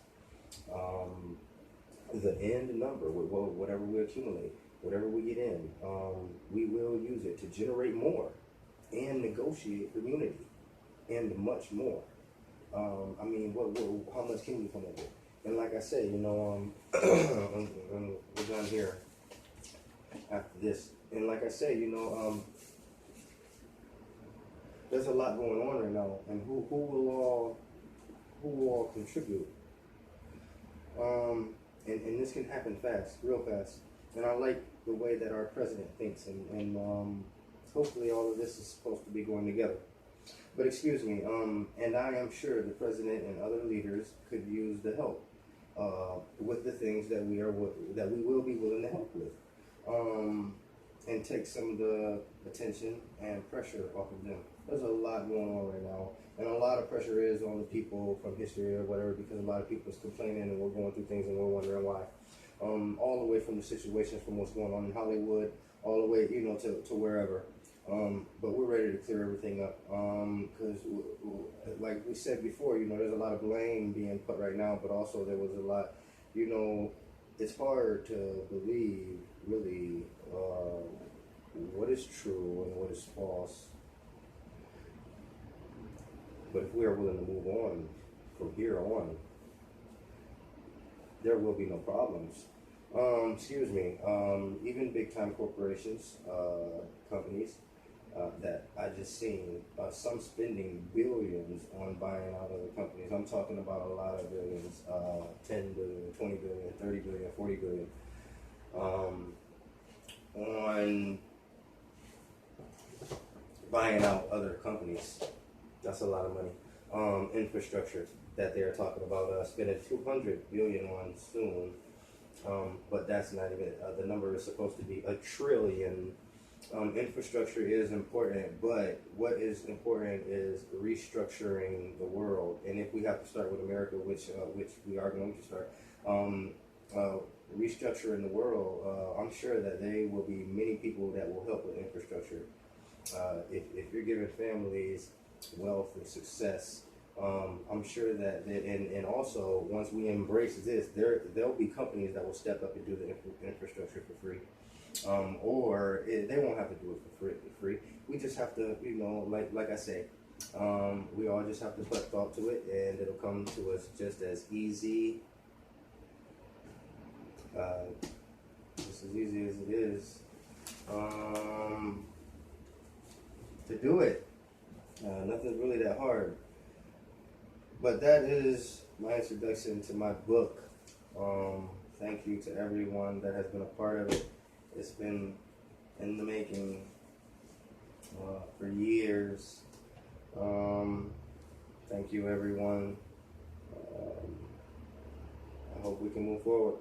The end number, whatever we accumulate, whatever we get in, we will use it to generate more and negotiate for unity and much more. I mean, how much can we come up with? And like I say, when we're done here after this And like I say, there's a lot going on right now, and who will all contribute? And this can happen fast, real fast. And I like the way that our president thinks, and hopefully all of this is supposed to be going together. But excuse me, and I am sure the president and other leaders could use the help with the things that we will be willing to help with, and take some of the attention and pressure off of them. There's a lot going on right now, and a lot of pressure is on the people from history or whatever, because a lot of people is complaining and we're going through things and we're wondering why. All the way from the situations, from what's going on in Hollywood, all the way, to wherever. But we're ready to clear everything up, because like we said before, there's a lot of blame being put right now, but also there was a lot, it's hard to believe really what is true and what is false. But if we are willing to move on from here on, there will be no problems. Excuse me, even big time corporations, companies, that I just seen, some spending billions on buying out other companies. I'm talking about a lot of billions, 10 billion, 20 billion, 30 billion, 40 billion, on buying out other companies. That's a lot of money. Infrastructure that they're talking about, spending 200 billion on soon. But that's not even, the number is supposed to be $1 trillion. Infrastructure is important, but what is important is restructuring the world. And if we have to start with America, which we are going to start, restructuring the world, I'm sure that there will be many people that will help with infrastructure. If you're giving families wealth and success, I'm sure that, and also once we embrace this, there'll be companies that will step up and do the infrastructure for free. They won't have to do it for free. We just have to, like I say, we all just have to put thought to it, and it'll come to us just as easy, just as easy as it is, to do it. Nothing's really that hard. But that is my introduction to my book. Thank you to everyone that has been a part of it. It's been in the making for years. Thank you, everyone. I hope we can move forward.